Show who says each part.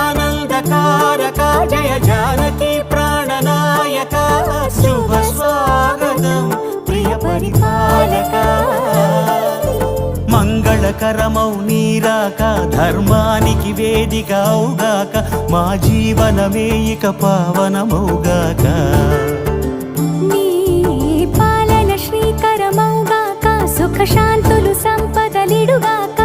Speaker 1: జగదానందకారక జయ జానకి ప్రాణనాయక శుభ స్వాగతం ప్రియ పరిపాలక మంగళకరమౌ నీరాక ధర్మానికి వేదిక అవుగాక మా జీవనమే ఇక పావనమౌగాక
Speaker 2: నీ పాలన శ్రీకరమౌగాక సుఖ శాంతులు సంపదలిడుగాక